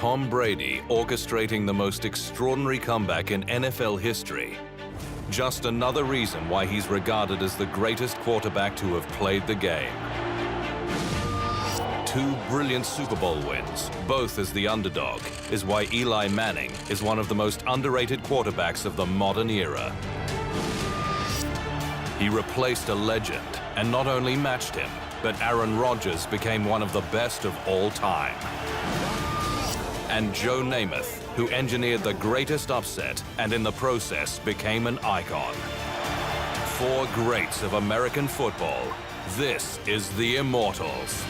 Tom Brady orchestrating the most extraordinary comeback in NFL history. Just another reason why he's regarded as the greatest quarterback to have played the game. 2 brilliant Super Bowl wins, both as the underdog, is why Eli Manning is one of the most underrated quarterbacks of the modern era. He replaced a legend and not only matched him, but Aaron Rodgers became one of the best of all time. And Joe Namath, who engineered the greatest upset and in the process became an icon. 4 greats of American football. This is the Immortals.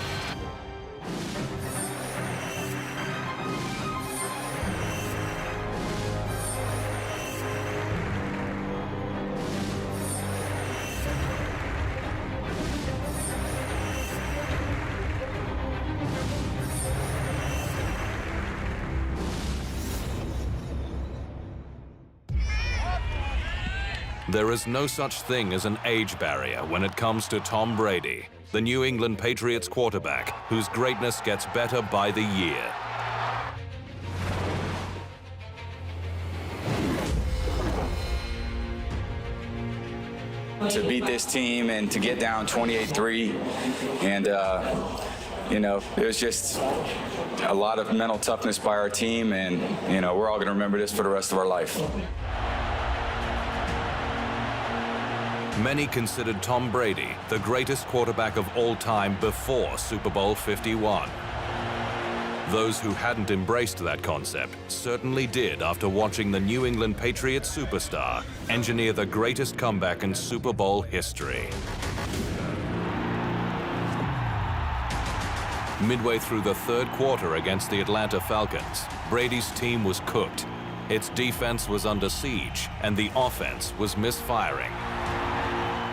There is no such thing as an age barrier when it comes to Tom Brady, the New England Patriots quarterback whose greatness gets better by the year. To beat this team and to get down 28-3 and it was just a lot of mental toughness by our team, and we're all going to remember this for the rest of our life. Many considered Tom Brady the greatest quarterback of all time before Super Bowl 51. Those who hadn't embraced that concept certainly did after watching the New England Patriots superstar engineer the greatest comeback in Super Bowl history. Midway through the 3rd quarter against the Atlanta Falcons, Brady's team was cooked. Its defense was under siege, and the offense was misfiring.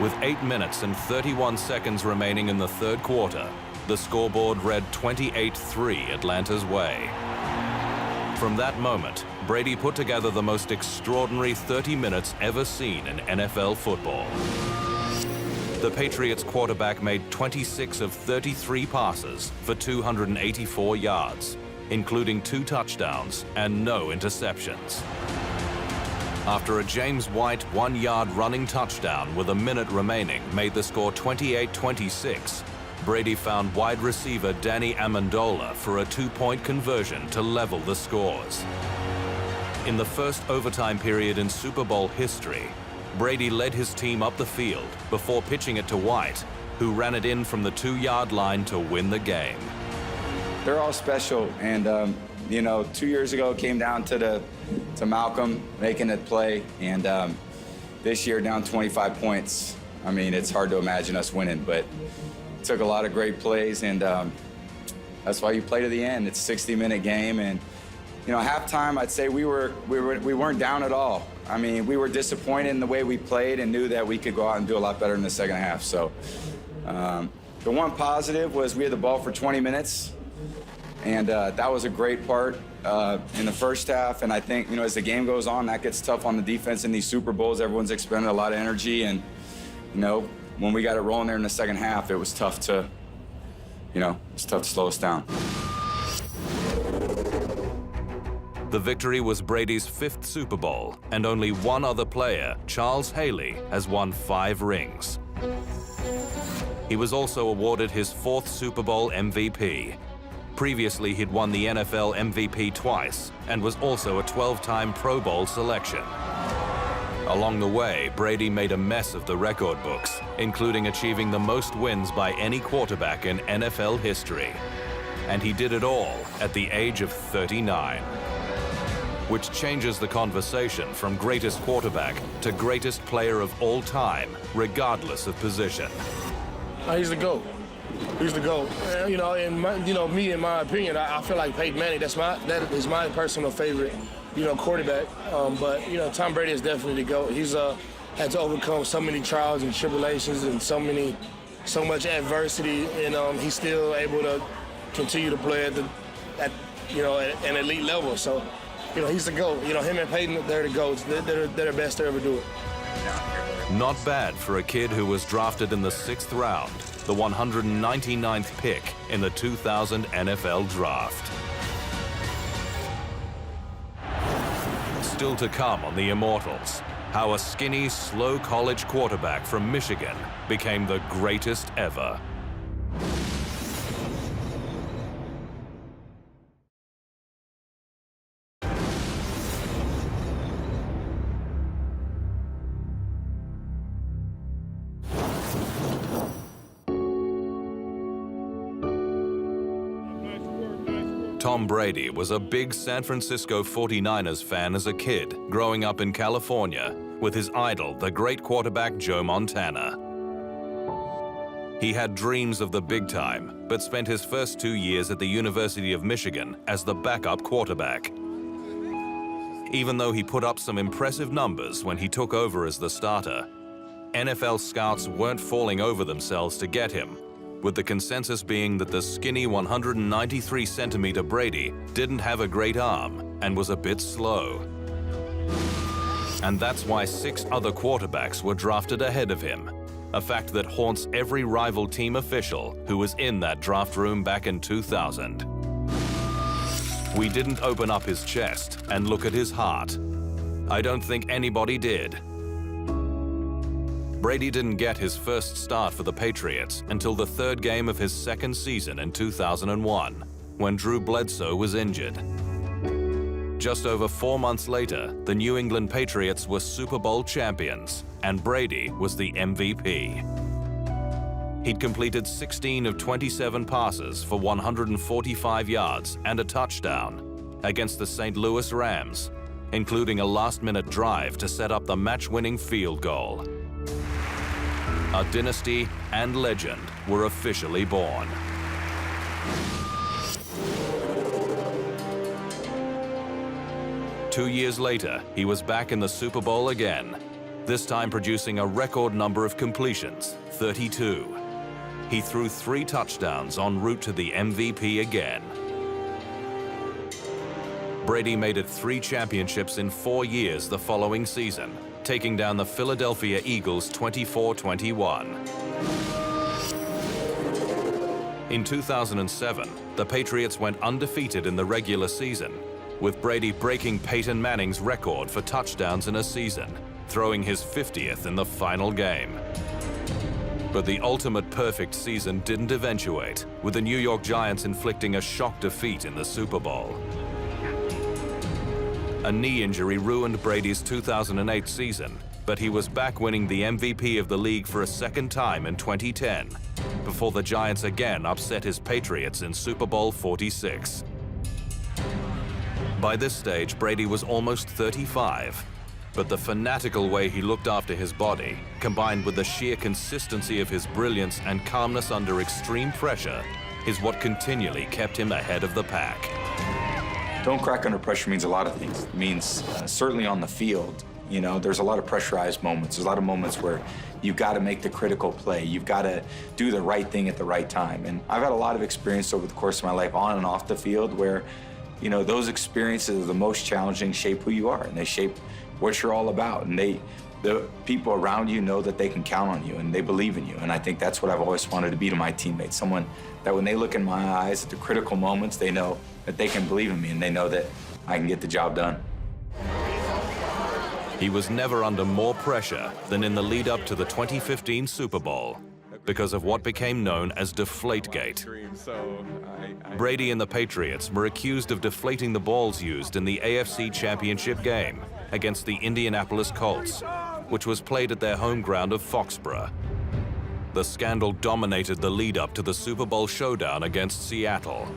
With 8 minutes and 31 seconds remaining in the 3rd quarter, the scoreboard read 28-3 Atlanta's way. From that moment, Brady put together the most extraordinary 30 minutes ever seen in NFL football. The Patriots quarterback made 26 of 33 passes for 284 yards, including 2 touchdowns and no interceptions. After a James White 1-yard running touchdown with a minute remaining made the score 28-26, Brady found wide receiver Danny Amendola for a 2-point conversion to level the scores. In the first overtime period in Super Bowl history, Brady led his team up the field before pitching it to White, who ran it in from the 2-yard line to win the game. They're all special, and 2 years ago it came down to Malcolm making it play, and this year down 25 points. I mean, it's hard to imagine us winning, but it took a lot of great plays, and that's why you play to the end. It's a 60-minute game, and halftime I'd say we weren't down at all. I mean, we were disappointed in the way we played and knew that we could go out and do a lot better in the second half. So the one positive was we had the ball for 20 minutes. And that was a great part in the first half. And I think, as the game goes on, that gets tough on the defense in these Super Bowls. Everyone's expended a lot of energy. And, when we got it rolling there in the second half, it was tough to, slow us down. The victory was Brady's 5th Super Bowl, and only one other player, Charles Haley, has won 5 rings. He was also awarded his 4th Super Bowl MVP. Previously, he'd won the NFL MVP twice and was also a 12-time Pro Bowl selection. Along the way, Brady made a mess of the record books, including achieving the most wins by any quarterback in NFL history. And he did it all at the age of 39. Which changes the conversation from greatest quarterback to greatest player of all time, regardless of position. He's the GOAT. He's the GOAT. Me, in my opinion, I feel like Peyton Manning, that is my personal favorite, quarterback. But Tom Brady is definitely the GOAT. He's had to overcome so many trials and tribulations and so much adversity, and he's still able to continue to play at an elite level. So, he's the GOAT. Him and Peyton, they're the GOATs. They're the best to ever do it. Not bad for a kid who was drafted in the 6th round, the 199th pick in the 2000 NFL Draft. still to come on the Immortals. How a skinny, slow college quarterback from Michigan became the greatest ever. Tom Brady was a big San Francisco 49ers fan as a kid, growing up in California with his idol, the great quarterback Joe Montana. He had dreams of the big time, but spent his first 2 years at the University of Michigan as the backup quarterback. Even though he put up some impressive numbers when he took over as the starter, NFL scouts weren't falling over themselves to get him, with the consensus being that the skinny 193-centimeter Brady didn't have a great arm and was a bit slow. And that's why 6 other quarterbacks were drafted ahead of him, a fact that haunts every rival team official who was in that draft room back in 2000. We didn't open up his chest and look at his heart. I don't think anybody did. Brady didn't get his first start for the Patriots until the 3rd game of his 2nd season in 2001, when Drew Bledsoe was injured. Just over 4 months later, the New England Patriots were Super Bowl champions, and Brady was the MVP. He'd completed 16 of 27 passes for 145 yards and a touchdown against the St. Louis Rams, including a last-minute drive to set up the match-winning field goal. A dynasty and legend were officially born. Two years later, he was back in the Super Bowl again, this time producing a record number of completions, 32. He threw 3 touchdowns en route to the MVP again. Brady made it 3 championships in 4 years the following season, taking down the Philadelphia Eagles 24-21. In 2007, the Patriots went undefeated in the regular season, with Brady breaking Peyton Manning's record for touchdowns in a season, throwing his 50th in the final game. But the ultimate perfect season didn't eventuate, with the New York Giants inflicting a shock defeat in the Super Bowl. A knee injury ruined Brady's 2008 season, but he was back winning the MVP of the league for a 2nd time in 2010, before the Giants again upset his Patriots in Super Bowl 46. By this stage, Brady was almost 35, but the fanatical way he looked after his body, combined with the sheer consistency of his brilliance and calmness under extreme pressure, is what continually kept him ahead of the pack. Don't crack under pressure means a lot of things. It means certainly on the field, you know, there's a lot of pressurized moments. There's a lot of moments where you've got to make the critical play. You've got to do the right thing at the right time. And I've had a lot of experience over the course of my life on and off the field where, you know, those experiences are the most challenging, shape who you are, and they shape what you're all about. And the people around you know that they can count on you and they believe in you. And I think that's what I've always wanted to be to my teammates. Someone that when they look in my eyes at the critical moments, they know that they can believe in me and they know that I can get the job done. He was never under more pressure than in the lead up to the 2015 Super Bowl because of what became known as Deflategate. Brady and the Patriots were accused of deflating the balls used in the AFC Championship game against the Indianapolis Colts, which was played at their home ground of Foxborough. The scandal dominated the lead up to the Super Bowl showdown against Seattle.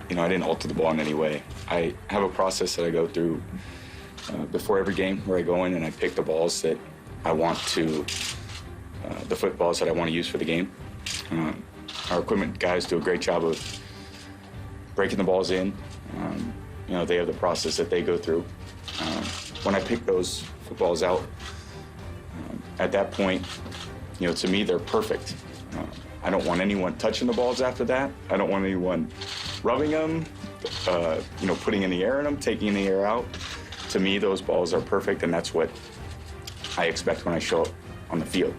You know, I didn't alter the ball in any way. I have a process that I go through before every game where I go in and I pick the balls that I want to, the footballs that I want to use for the game. Our equipment guys do a great job of breaking the balls in. You know, they have the process that they go through. When I pick those footballs out, at that point, you know, to me, they're perfect. I don't want anyone touching the balls after that. I don't want anyone rubbing them, you know, putting any air in them, taking the air out. To me, those balls are perfect, and that's what I expect when I show up on the field.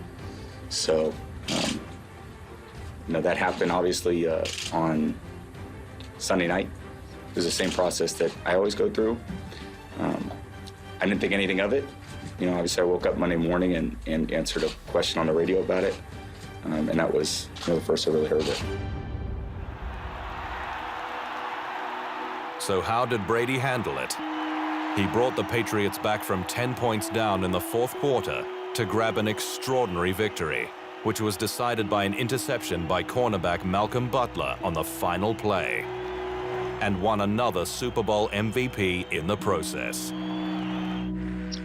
So, you know, that happened obviously on Sunday night. It was the same process that I always go through. I didn't think anything of it. You know, obviously I woke up Monday morning and answered a question on the radio about it. And that was, you know, the first I really heard it. So how did Brady handle it? He brought the Patriots back from 10 points down in the fourth quarter to grab an extraordinary victory, which was decided by an interception by cornerback Malcolm Butler on the final play, and won another Super Bowl MVP in the process.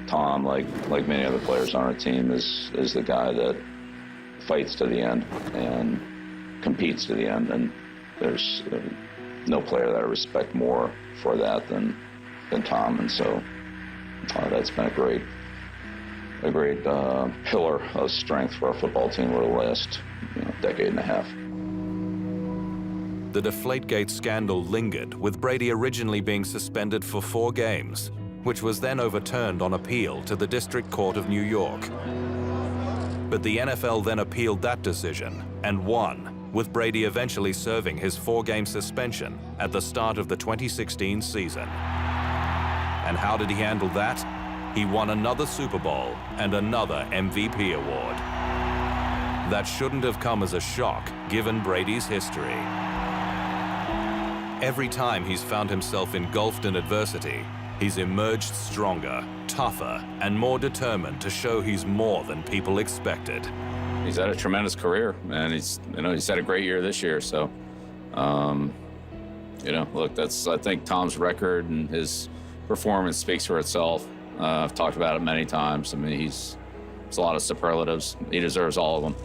Tom, like many other players on our team, is the guy that fights to the end and competes to the end, and there's no player that I respect more for that than Tom, and so that's been a great pillar of strength for our football team over the last decade and a half. The Deflategate scandal lingered, with Brady originally being suspended for 4 games, which was then overturned on appeal to the District Court of New York. But the NFL then appealed that decision and won, with Brady eventually serving his 4-game suspension at the start of the 2016 season. And how did he handle that? He won another Super Bowl and another MVP award. That shouldn't have come as a shock, given Brady's history. Every time he's found himself engulfed in adversity, he's emerged stronger, tougher, and more determined to show he's more than people expected. He's had a tremendous career, and he's had a great year this year. So, look, I think Tom's record and his performance speaks for itself. I've talked about it many times. I mean, it's a lot of superlatives. He deserves all of them.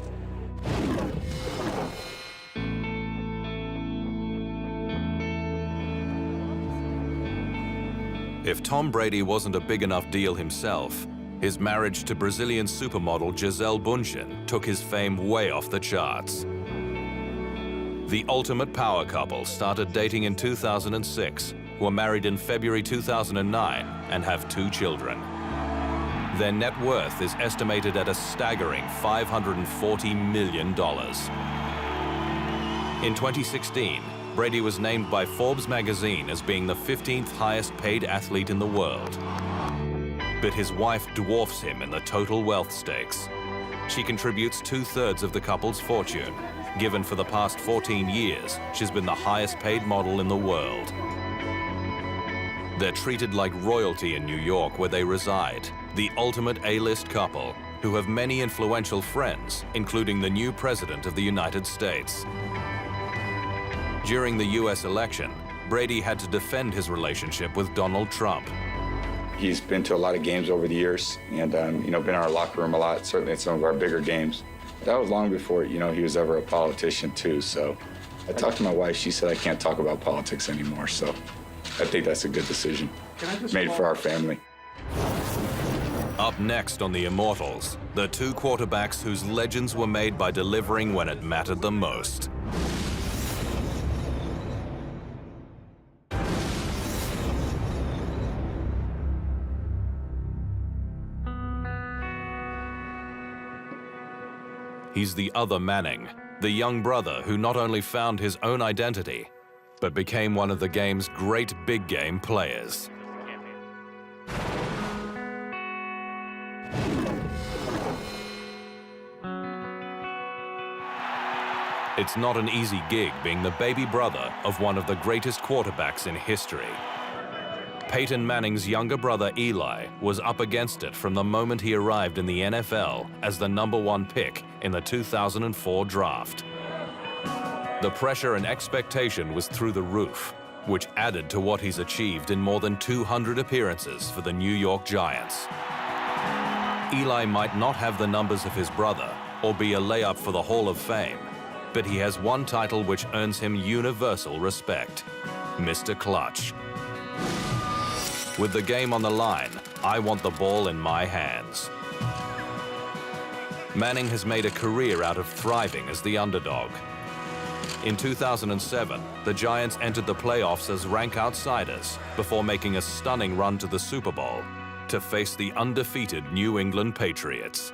If Tom Brady wasn't a big enough deal himself, his marriage to Brazilian supermodel Gisele Bündchen took his fame way off the charts. The ultimate power couple started dating in 2006, were married in February 2009, and have 2 children. Their net worth is estimated at a staggering $540 million. In 2016, Brady was named by Forbes magazine as being the 15th highest paid athlete in the world. But his wife dwarfs him in the total wealth stakes. She contributes 2/3 of the couple's fortune. Given for the past 14 years, she's been the highest paid model in the world. They're treated like royalty in New York, where they reside, the ultimate A-list couple, who have many influential friends, including the new president of the United States. During the US election, Brady had to defend his relationship with Donald Trump. He's been to a lot of games over the years and, been in our locker room a lot, certainly at some of our bigger games. That was long before, he was ever a politician too. So I talked to my wife, she said I can't talk about politics anymore. So I think that's a good decision made for our family. Up next on the Immortals, the 2 quarterbacks whose legends were made by delivering when it mattered the most. He's the other Manning, the young brother who not only found his own identity, but became one of the game's great big game players. It's not an easy gig being the baby brother of one of the greatest quarterbacks in history. Peyton Manning's younger brother Eli was up against it from the moment he arrived in the NFL as the #1 pick in the 2004 draft. The pressure and expectation was through the roof, which added to what he's achieved in more than 200 appearances for the New York Giants. Eli might not have the numbers of his brother or be a layup for the Hall of Fame, but he has one title which earns him universal respect: Mr. Clutch. With the game on the line, I want the ball in my hands. Manning has made a career out of thriving as the underdog. In 2007, the Giants entered the playoffs as rank outsiders before making a stunning run to the Super Bowl to face the undefeated New England Patriots.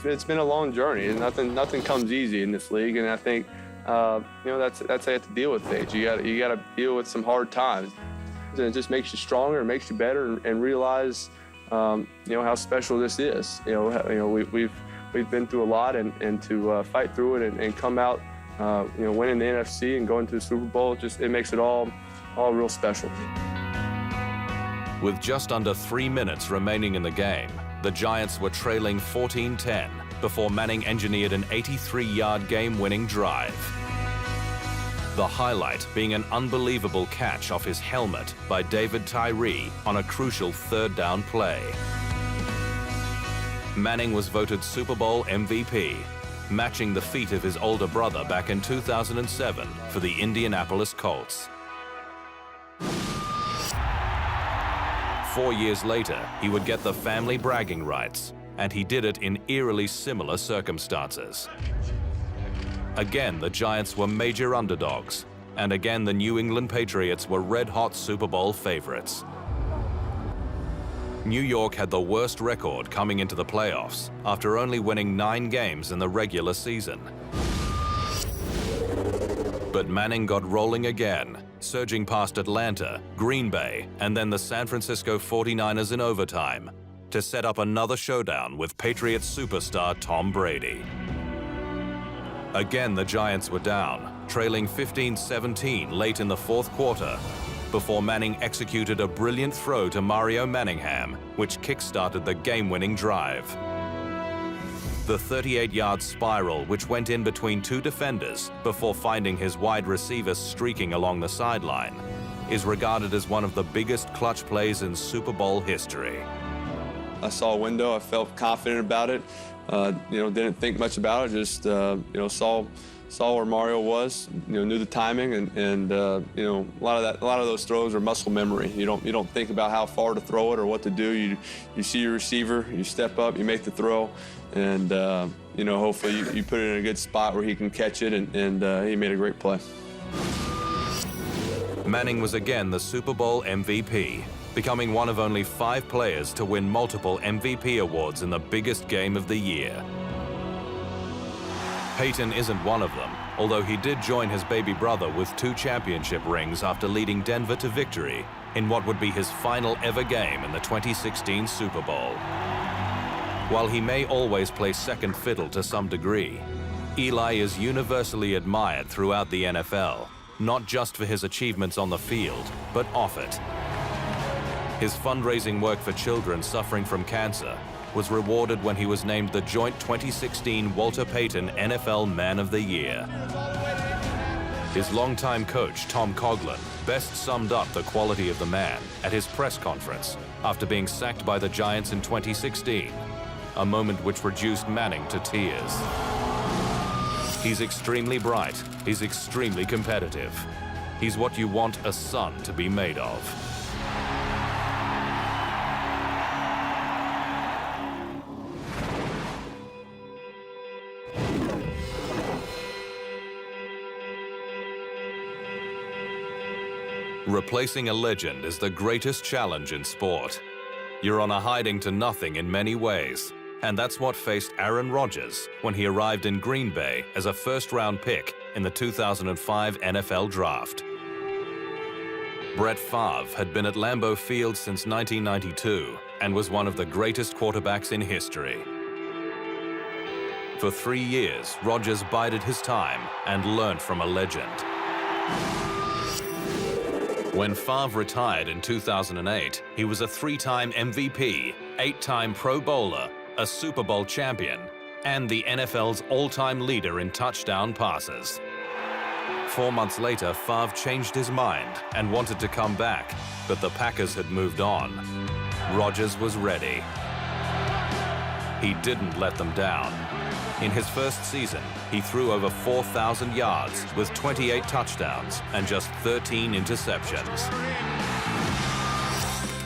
It's been a long journey, and nothing comes easy in this league, and I think that's how you have to deal with things. You got to deal with some hard times. And it just makes you stronger, it makes you better, and realize, how special this is. We've been through a lot, and to fight through it and come out, winning the NFC and going to the Super Bowl, it makes it all real special. With just under 3 minutes remaining in the game, the Giants were trailing 14-10 before Manning engineered an 83-yard game-winning drive. The highlight being an unbelievable catch off his helmet by David Tyree on a crucial third down play. Manning was voted Super Bowl MVP, matching the feat of his older brother back in 2007 for the Indianapolis Colts. 4 years later, he would get the family bragging rights, and he did it in eerily similar circumstances. Again, the Giants were major underdogs, and again the New England Patriots were red-hot Super Bowl favorites. New York had the worst record coming into the playoffs after only winning 9 games in the regular season. But Manning got rolling again, surging past Atlanta, Green Bay, and then the San Francisco 49ers in overtime to set up another showdown with Patriots superstar Tom Brady. Again, the Giants were down, trailing 15-17 late in the fourth quarter, before Manning executed a brilliant throw to Mario Manningham, which kick-started the game-winning drive. The 38-yard spiral, which went in between 2 defenders before finding his wide receiver streaking along the sideline, is regarded as one of the biggest clutch plays in Super Bowl history. I saw a window, I felt confident about it. Didn't think much about it, just saw where Mario was, knew the timing, and a lot of those throws are muscle memory. You don't think about how far to throw it or what to do. You see your receiver, you step up, you make the throw, and hopefully you put it in a good spot where he can catch it, and he made a great play. Manning was again the Super Bowl MVP, becoming one of only 5 players to win multiple MVP awards in the biggest game of the year. Peyton isn't one of them, although he did join his baby brother with 2 championship rings after leading Denver to victory in what would be his final ever game in the 2016 Super Bowl. While he may always play second fiddle to some degree, Eli is universally admired throughout the NFL, not just for his achievements on the field, but off it. His fundraising work for children suffering from cancer was rewarded when he was named the joint 2016 Walter Payton NFL Man of the Year. His longtime coach, Tom Coughlin, best summed up the quality of the man at his press conference after being sacked by the Giants in 2016, a moment which reduced Manning to tears. He's extremely bright, he's extremely competitive. He's what you want a son to be made of. Replacing a legend is the greatest challenge in sport. You're on a hiding to nothing in many ways, and that's what faced Aaron Rodgers when he arrived in Green Bay as a first-round pick in the 2005 NFL Draft. Brett Favre had been at Lambeau Field since 1992 and was one of the greatest quarterbacks in history. For 3 years, Rodgers bided his time and learned from a legend. When Favre retired in 2008, he was a 3-time MVP, 8-time Pro Bowler, a Super Bowl champion, and the NFL's all-time leader in touchdown passes. 4 months later, Favre changed his mind and wanted to come back, but the Packers had moved on. Rodgers was ready. He didn't let them down. In his first season, he threw over 4,000 yards with 28 touchdowns and just 13 interceptions.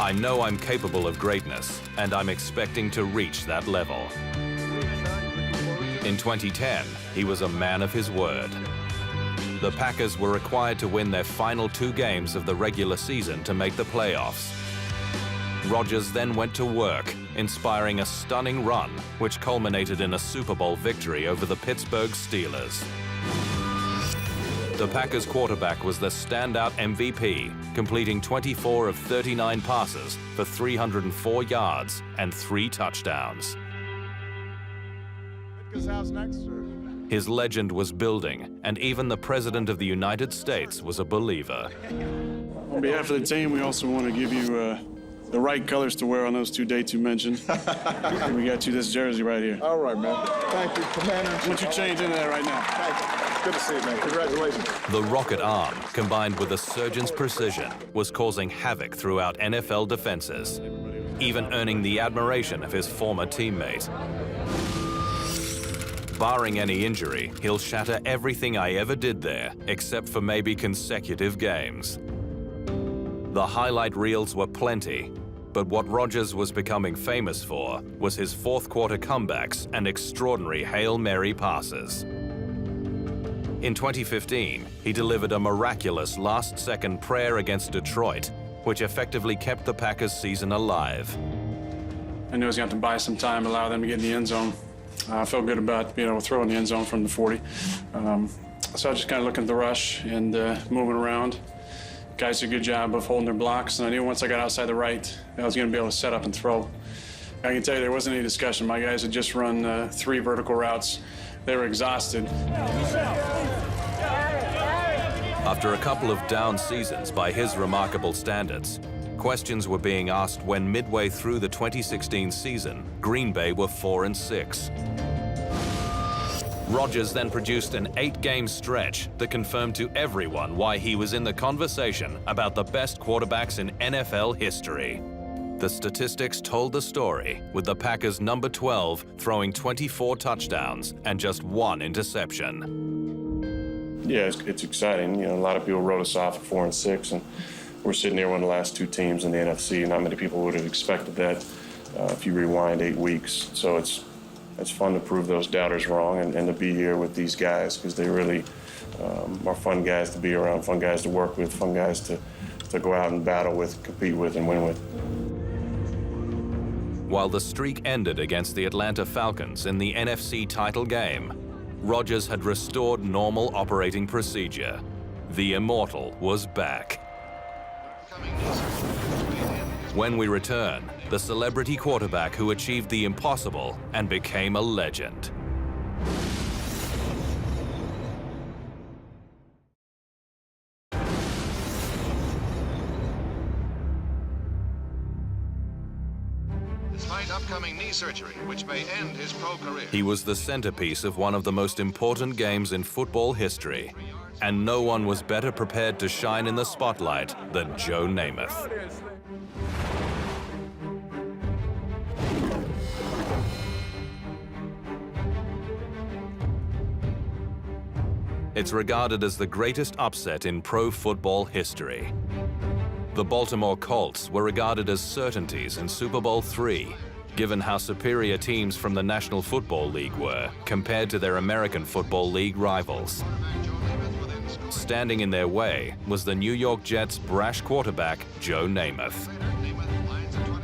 I know I'm capable of greatness, and I'm expecting to reach that level. In 2010, he was a man of his word. The Packers were required to win their final 2 games of the regular season to make the playoffs. Rodgers then went to work, inspiring a stunning run, which culminated in a Super Bowl victory over the Pittsburgh Steelers. The Packers quarterback was the standout MVP, completing 24 of 39 passes for 304 yards and 3 touchdowns. His legend was building, and even the President of the United States was a believer. On behalf of the team, we also want to give you the right colors to wear on those 2 dates you mentioned. We got you this jersey right here. All right, man. Thank you, Commander. Why don't you change into that right now? Thank you. Good to see you, man. Congratulations. The rocket arm, combined with a surgeon's precision, was causing havoc throughout NFL defenses, even earning the admiration of his former teammate. Barring any injury, he'll shatter everything I ever did there, except for maybe consecutive games. The highlight reels were plenty, but what Rodgers was becoming famous for was his fourth-quarter comebacks and extraordinary Hail Mary passes. In 2015, he delivered a miraculous last-second prayer against Detroit, which effectively kept the Packers' season alive. I knew I was going to have to buy some time, allow them to get in the end zone. I felt good about being able to throw in the end zone from the 40. So I was just kind of looking at the rush and moving around. Guys did a good job of holding their blocks, and I knew once I got outside the right, I was going to be able to set up and throw. I can tell you there wasn't any discussion. My guys had just run 3 vertical routes. They were exhausted. After a couple of down seasons by his remarkable standards, questions were being asked when midway through the 2016 season, Green Bay were 4-6. Rodgers then produced an 8-game stretch that confirmed to everyone why he was in the conversation about the best quarterbacks in NFL history. The statistics told the story, with the Packers' number 12 throwing 24 touchdowns and just 1 interception. Yeah, it's exciting. You know, a lot of people wrote us off at 4-6, and we're sitting here one of the last 2 teams in the NFC. Not many people would have expected that if you rewind 8 weeks. So it's fun to prove those doubters wrong and to be here with these guys, because they really are fun guys to be around, fun guys to work with, fun guys to go out and battle with, compete with, and win with. While the streak ended against the Atlanta Falcons in the NFC title game, Rodgers had restored normal operating procedure. The Immortal was back. When we return, the celebrity quarterback who achieved the impossible and became a legend. Despite upcoming knee surgery, which may end his pro career. He was the centerpiece of one of the most important games in football history, and no one was better prepared to shine in the spotlight than Joe Namath. It's regarded as the greatest upset in pro football history. The Baltimore Colts were regarded as certainties in Super Bowl III, given how superior teams from the National Football League were compared to their American Football League rivals. Standing in their way was the New York Jets' brash quarterback, Joe Namath.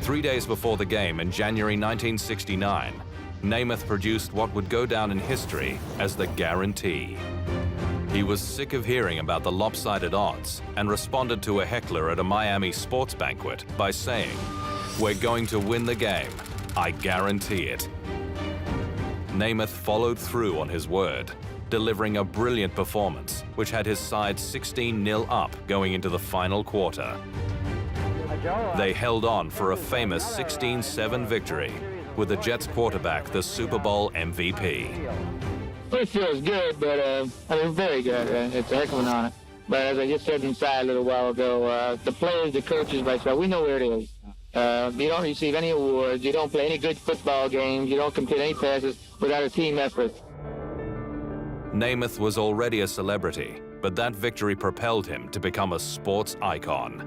3 days before the game in January 1969, Namath produced what would go down in history as the guarantee. He was sick of hearing about the lopsided odds and responded to a heckler at a Miami sports banquet by saying, "We're going to win the game. I guarantee it." Namath followed through on his word, delivering a brilliant performance, which had his side 16-0 up going into the final quarter. They held on for a famous 16-7 victory, with the Jets quarterback the Super Bowl MVP. It feels good, but very good. It's a heck of an honor. But as I just said inside a little while ago, the players, the coaches, myself, we know where it is. You don't receive any awards, you don't play any good football games, you don't complete any passes without a team effort. Namath was already a celebrity, but that victory propelled him to become a sports icon.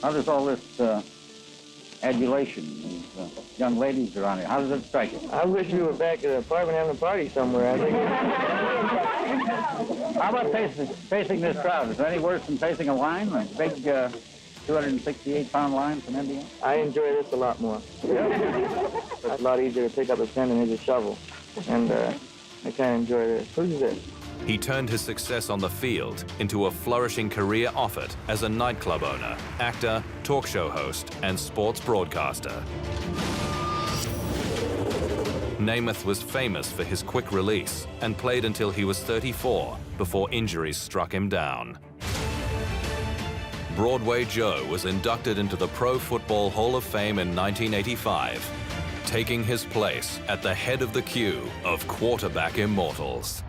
How does all this adulation, these young ladies around here, how does it strike you? I wish we were back at the apartment having a party somewhere. I think. How about facing this crowd? Is there any worse than facing a line, a big 268-pound line from Indiana? I enjoy this a lot more. It's a lot easier to pick up a pen than it is a shovel. And I kind of enjoy this. Who's this? He turned his success on the field into a flourishing career offered as a nightclub owner, actor, talk show host, and sports broadcaster. Namath was famous for his quick release and played until he was 34 before injuries struck him down. Broadway Joe was inducted into the Pro Football Hall of Fame in 1985, taking his place at the head of the queue of quarterback immortals.